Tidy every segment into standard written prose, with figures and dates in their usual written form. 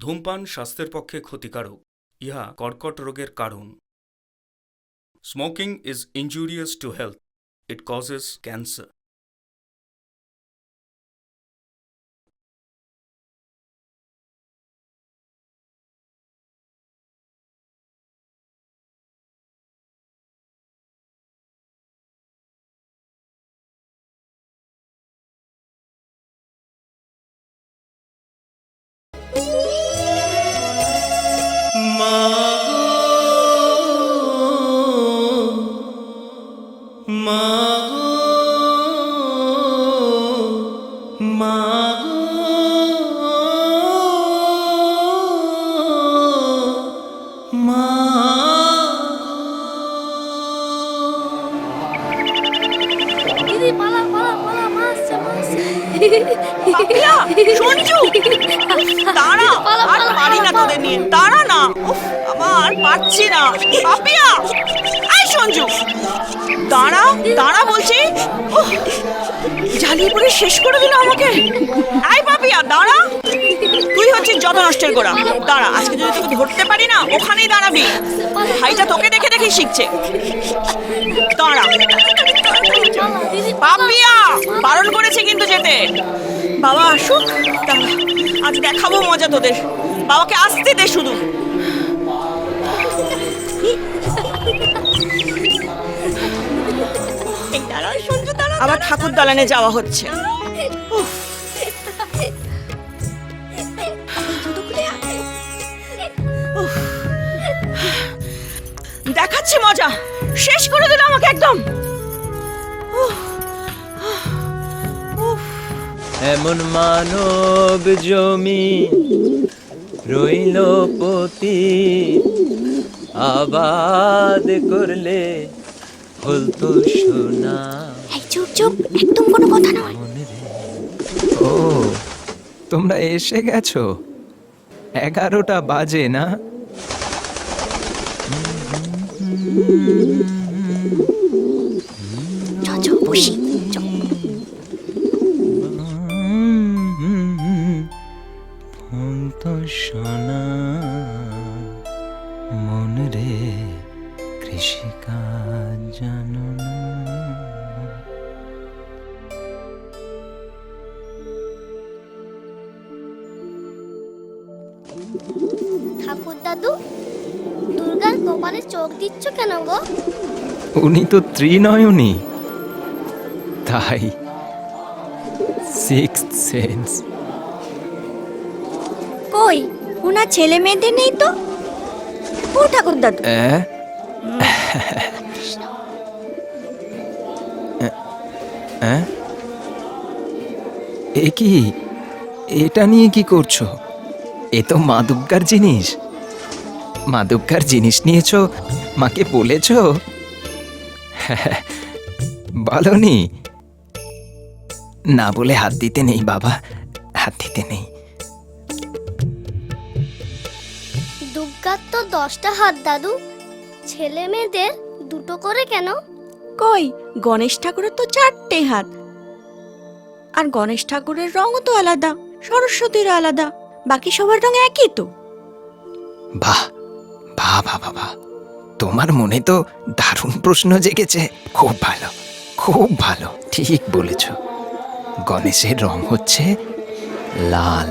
ধূমপান স্বাস্থ্যের পক্ষে ক্ষতিকারক। ইহা কর্কট রোগের কারণ। Smoking is injurious to health. It causes cancer. দিদি পালা পালা পালা মাছ মাছ পাপিয়া, সঞ্জু, দাঁড়া, আর পারি না তোদের নিয়ে, দাঁড়া না, উফ, আমার পারছি না, পাপিয়া, এই সঞ্জু, দাঁড়া, দাঁড়া বলছি, উফ, জ্বালিয়ে পড়ে শেষ করে দিল আমাকে, এই পাপিয়া, দাঁড়া, তুই হচ্ছিস যত নষ্টের গোড়া, দাঁড়া, আজকে যদি তোকে ধরতে পারি না, ওখানেই দাঁড়াবি, ভাইটা তোকে দেখে দেখে শিখছে, দাঁড়া, পাপিয়া, বারণ করেছে কিন্তু যেতে, বাবা আসুক, আজ দেখাবো মজা তোদের, বাবাকে আসতে দে শুধু। আবার ঠাকুর দালানে যাওয়া হচ্ছে, দেখাচ্ছি মজা, শেষ করে দিল আমাকে একদম। এমন মানব জমি রইল পতি, আবাদ করলে হলতো সোনা। এই চুপ চুপ, একদম কোনো কথা নয়। ও, তোমরা এসে গেছো? 11টা বাজে না? চল বসি। হলতো সোনা মন রে, কৃষিকাজ জানো না। ঠাকুর দাদু, দুর্গার কপালে চোখ দিচ্ছ কেন গো? উনি তো ত্রিনয়নী, তাই সিক্সথ সেন্স। কই, ওনার ছেলে মেয়েদের নেই তো? ও ঠাকুর দাদু, এ কি? এটা নিয়ে কি করছো? এ তো মা দুর্গার জিনিস। মা দুর্গার জিনিস নিয়েছো, মাকে বলেছো? বলনি? না বলে হাত দিতে নেই বাবা, হাত দিতে নেই। দুর্গার তো 10টা হাত দাদু, ছেলে মেয়েদের 2টো করে কেন? কই, গণেশ ঠাকুরের তো 4টে হাত, আর গণেশ ঠাকুরের রঙও তো আলাদা, সরস্বতীর আলাদা, বাকি সবার রঙ একই তো। বাহ বাহ বাহ বাহ, তোমার মনে তো দারুণ প্রশ্ন জেগেছে। খুব ভালো, খুব ভালো, ঠিক বলেছ। গণেশের রং হচ্ছে লাল,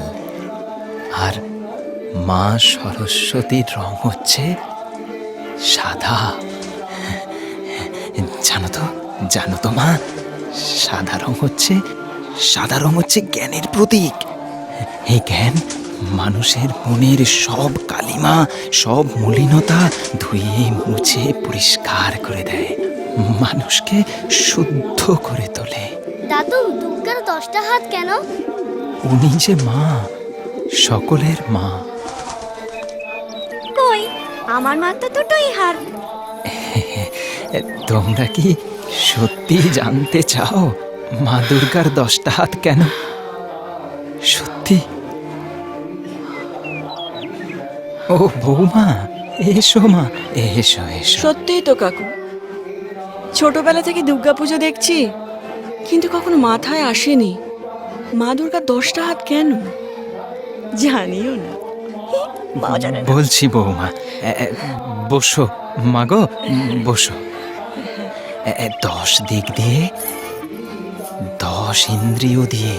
আর মা সরস্বতীর রং হচ্ছে সাদা। জানো তো মা, সাদা রং হচ্ছে জ্ঞানের প্রতীক। এই জ্ঞান মানুষের মনের সব কালিমা, সব মলিনতা ধুয়ে মুছে পরিষ্কার করে দেয়, মানুষকে শুদ্ধ করে তোলে। দাদু, দুর্গার 10টা হাত কেন? উনি যে মা, সকলের মা। কই, আমার মা তো 2টোই হাত। তোমরা কি সত্যি জানতে চাও মা দুর্গার 10টা হাত কেন? সত্যি? ও বৌমা, এসো মা, এসো এসো। সত্যিই তো কাকু, ছোটবেলা থেকে দুর্গাপুজো দেখছি, কিন্তু কখনো মাথায় আসেনি মা দুর্গার 10টা হাত কেন, জানিও না। মাও জানে না। বলছি বৌমা, বসো মাগো, বসো। 10 দিক দিয়ে 10 ইন্দ্রিয় দিয়ে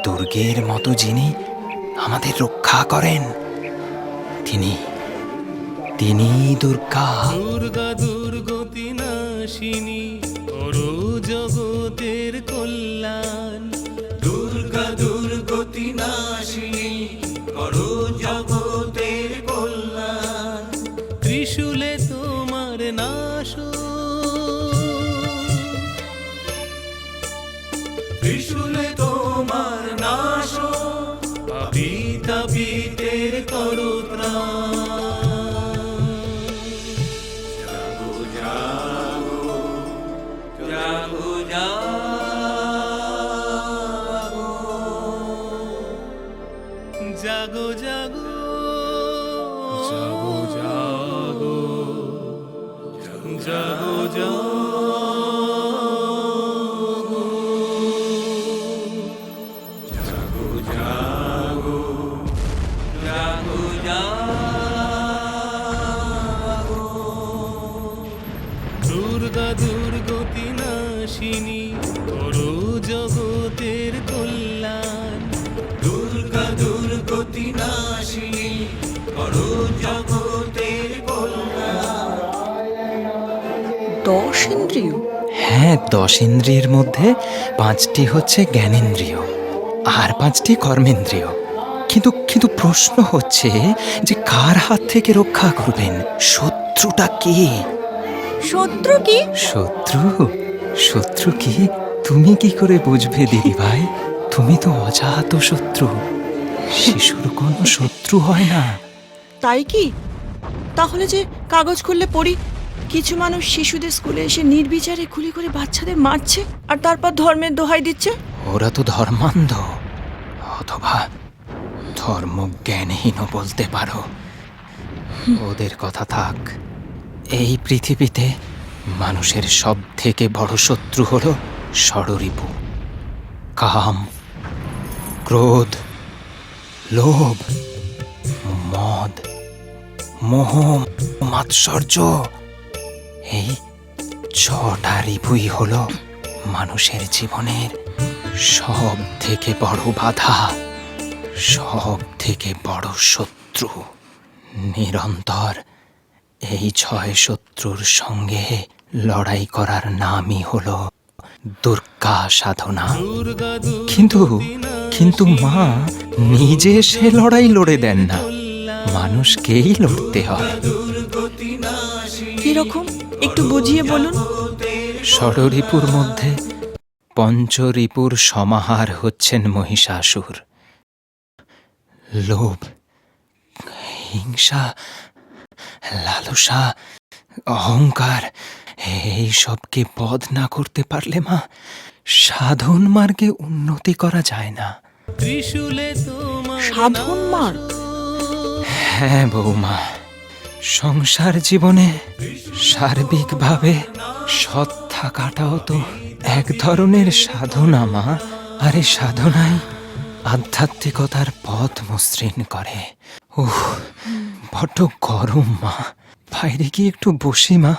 দুর্গের মতো যিনি আমাদের রক্ষা করেন, তিনি দুর্গা। দুর্গা দুর্গতি নাশিনী, করো জগতের কল্যাণ। দুর্গা দুর্গতি নাশিনী, করো জগতের কল্যাণ। ত্রিশূলে তোমার নাশ, ত্রিশূলে তোমার নাশ, পাপী তাপিতের করো ত্রাণ। জাগো জাগো জাগো জাগো জাগো জাগো জাগো জাগো জাগো। দুর্গা দুর্গতি নাশিনী, করো জগতের কল্যাণ। দুর্গা দুর্গতি নাশিনী, করো জগতের কল্যাণ। 10 ইন্দ্রিয়? হ্যাঁ, 10 ইন্দ্রিয়ের মধ্যে 5টি হচ্ছে জ্ঞানেন্দ্রিয় আর 5টি কর্মেন্দ্রিয়। কিন্তু প্রশ্ন হচ্ছে যে কার হাত থেকে রক্ষা করবেন? শত্রুটা কে? শত্রু কি? শত্রু কি তুমি কি করে বুঝবে দিদি ভাই? তুমি তো অজাত শত্রু, শিশুর কোনো শত্রু হয় না। তাই কি? তাহলে যে কাগজ খুললে পড়ি কিছু মানুষ শিশুদের স্কুলে এসে নির্বিচারে গুলি করে বাচ্চাদের মারছে আর তারপর ধর্মের দোহাই দিচ্ছে। ওরা তো ধর্মান্ধ, অথবা ধর্মজ্ঞানহীন বলতে পারো। ওদের কথা থাক। এই পৃথিবীতে মানুষের সব থেকে বড় শত্রু হলো ষড়রিপু। কাম, ক্রোধ, লোভ, মদ, মোহ, মাৎসর্য, এই 6টা রিপুই হলো মানুষের জীবনের সব থেকে বড় বাধা, সব থেকে বড় শত্রু। নিরন্তর এই 6 শত্রুর সঙ্গে লড়াই করার নামই হলো দুর্গা সাধনা। কিন্তু মা নিজে সে লড়াই লড়ে দেন না, মানুষকেই লড়তে হয়। কিরকম একটু বুঝিয়ে বলুন। ষড়রিপুর মধ্যে পঞ্চরিপুর সমাহার হচ্ছেন মহিষাসুর। লোভ, হিংসা, লালসা, অহংকার, এই সবকে বধ না করতে পারলে মা সাধন মার্গে উন্নতি করা যায় না। সাধন মার্গ? হ্যাঁ বৌমা, সংসার জীবনে সার্বিকভাবে সৎ থাকাটাও তো এক ধরনের সাধনা মা। আর এই সাধনাই আধ্যাত্মিকতার পথ মসৃণ করে। উহ, বড্ড গরম মা, বাইরে গিয়ে একটু বসি মা।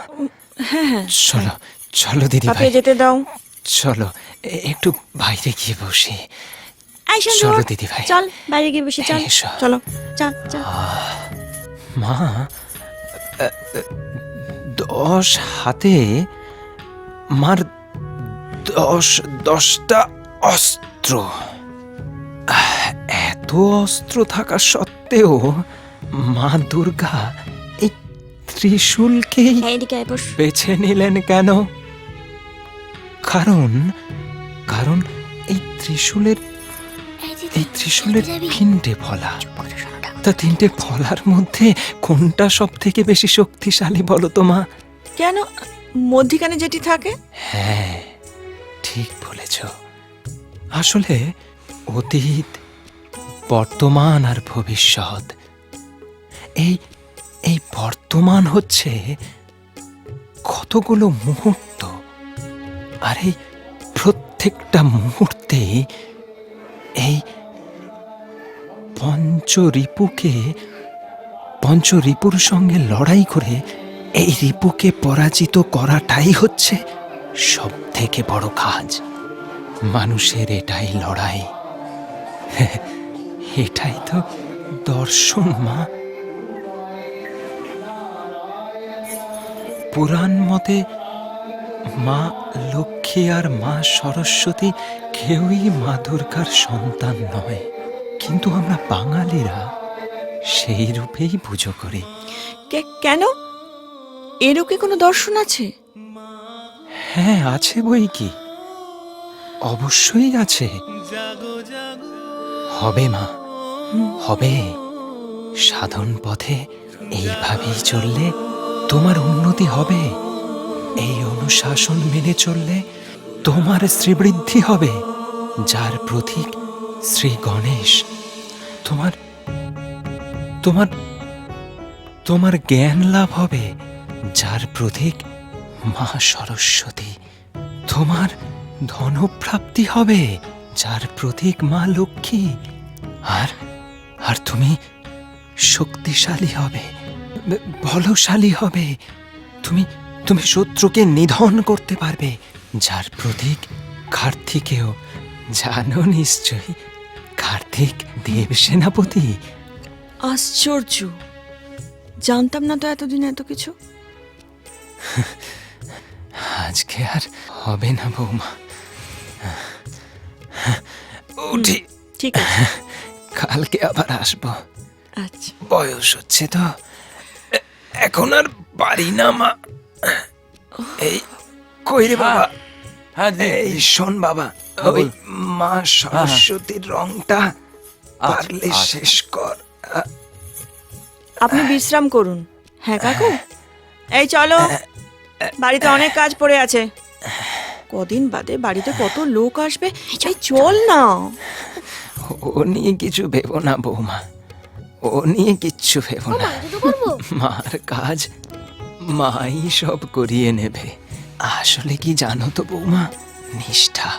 হ্যাঁ, চলো চলো দিদি ভাই, আপনি যেতে দাও। চলো একটু বাইরে গিয়ে বসি। এই সঞ্জু, চলো দিদি ভাই, চল বাইরে গিয়ে বসে, চল এসো। চলো, চল চল। মা, 10 হাতে মার 10টা অস্ত্র। এত অস্ত্র থাকা সত্ত্বেও মা দুর্গা এই ত্রিশূলকেই বেছে নিলেন কেন? কারণ এই ত্রিশূলের 3টে ফলা। তা 3টে ফলার মধ্যে কোনটা সব থেকে বেশি শক্তিশালী বলো তো মা? কেন, মধ্যিখানে যেটি থাকে? হ্যাঁ, ঠিক বলেছ। আসলে অতীত, বর্তমান আর ভবিষ্যৎ, এই বর্তমান হচ্ছে কতগুলো মুহূর্ত, আর এই প্রত্যেকটা মুহূর্তে পঞ্চরিপুর সঙ্গে লড়াই করে এই রিপুকে পরাজিত করাটাই হচ্ছে সব থেকে বড় কাজ। মানুষের এটাই লড়াই, এটাই তো দর্শন মা। পুরাণ মতে মা লক্ষ্মী আর মা সরস্বতী কেউই মা দুর্গার সন্তান নয়, কিন্তু আমরা বাঙালিরা সেই রূপেই পুজো করি। কেন? এরও কি কোনো দর্শন আছে? হ্যাঁ, আছে বই কি, অবশ্যই আছে। হবে মা, হবে। সাধন পথে এইভাবেই চললে তোমার উন্নতি হবে। এই অনুশাসন মেনে চললে তোমার শ্রীবৃদ্ধি হবে। যার প্রতীক শ্রী গণেশ, তোমার তোমার তোমার জ্ঞান লাভ হবে। যার প্রতীক মা সরস্বতী, তোমার ধনপ্রাপ্তি হবে। যার প্রতীক মা লক্ষ্মী, আর তুমি শক্তিশালী হবে, বলশালী হবে। তুমি শত্রুকে নিধন করতে পারবে। যার প্রতীক কার্তিকেয়, জানো নিশ্চয়ই, কার্তিক দেব সেনাপতি। আশ্চর্য, জানতাম না তো এতদিন এত কিছু। আজকে আর হবে না বৌমা, উঠি। ঠিক আছে, কালকে আবার আসবো। আচ্ছা। বয়স হচ্ছে তো, এখন আর পারি না মা। এই কই রে বাবা? হ্যাঁ এই শোন বাবা, ওই মা সরস্বতীর রংটা পারলে শেষ কর। আপনি বিশ্রাম করুন। হ্যাঁ কাকু, এই চলো, বাড়িতে অনেক কাজ পড়ে আছে। কদিন বাদে বাড়িতে কত লোক আসবে। এই চল না। ও নিয়ে কিছু ভেবো না বৌমা, ও নিয়ে কিচ্ছু ভেবো না। মার কাজ মাই সব করিয়ে নেবে। আসলে কি জানো তো বৌমা, নিষ্ঠা,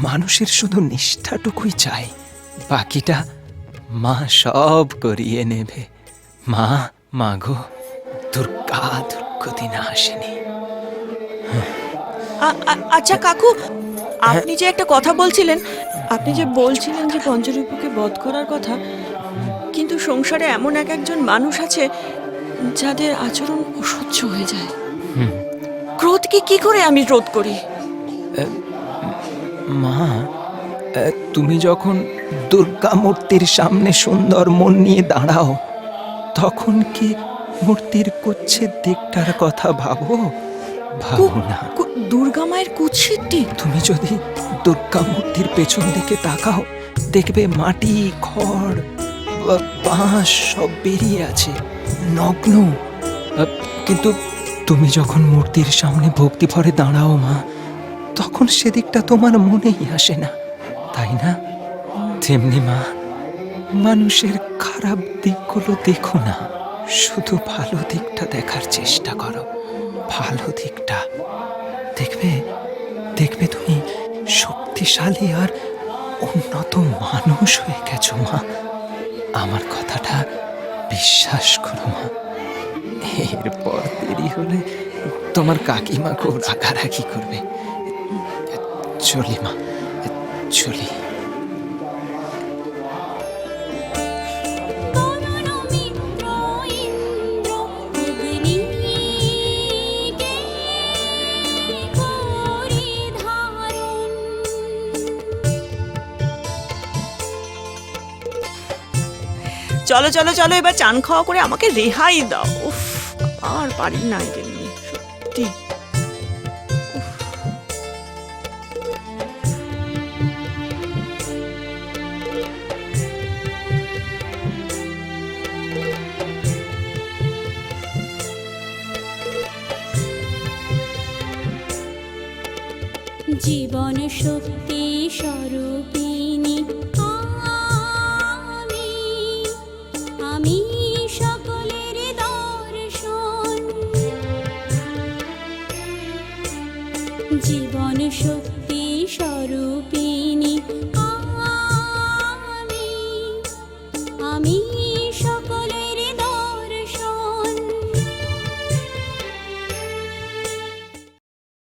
মানুষের শুধু নিষ্ঠাটুকুই চাই, বাকিটা মা সব করিয়ে নেবে। মা গো, দুর্গা দুর্গতি না আসেনি। আচ্ছা কাকু, আপনি যে একটা কথা বলছিলেন, আপনি যে বলছিলেন যে পঞ্চরূপকে বধ করার কথা, কিন্তু সংসারে এমন একজন মানুষ আছে যাদের আচরণ অসহ্য হয়ে যায়। ক্রোধকে কি করে আমি রোধ করি? মা, তুমি যখন দুর্গা মূর্তির সামনে সুন্দর মন নিয়ে দাঁড়াও, তখন কি মূর্তির কুচ্ছের দিকটার কথা ভাবো না? দুর্গা মায়ের কুৎসিত দিক? তুমি যদি দুর্গা মূর্তির পেছন দিকে তাকাও, দেখবে মাটি, খড়, বাঁশ সব বেরিয়ে আছে, নগ্ন। কিন্তু তুমি যখন মূর্তির সামনে ভক্তি ভরে দাঁড়াও মা, তখন সেদিকটা তোমার মনেই আসে না, তাই না? তেমনি মা, মানুষের খারাপ দিকগুলো দেখো না, শুধু ভালো দিকটা দেখার চেষ্টা করো। ভালো দিকটা দেখবে তুমি শক্তিশালী আর উন্নত মানুষ হয়ে গেছো মা। আমার কথাটা বিশ্বাস করো মা। এরপর দেরি হলে তোমার কাকিমা খুব রাগারাগি করবে। চলি মা, চলি। চলো চলো চলো, এবার চান খাওয়া করে আমাকে রেহাই দাও। উফ, আর পারি না এদের নিয়ে, সত্যি। জীবন শক্তি স্বরূপিণী আমি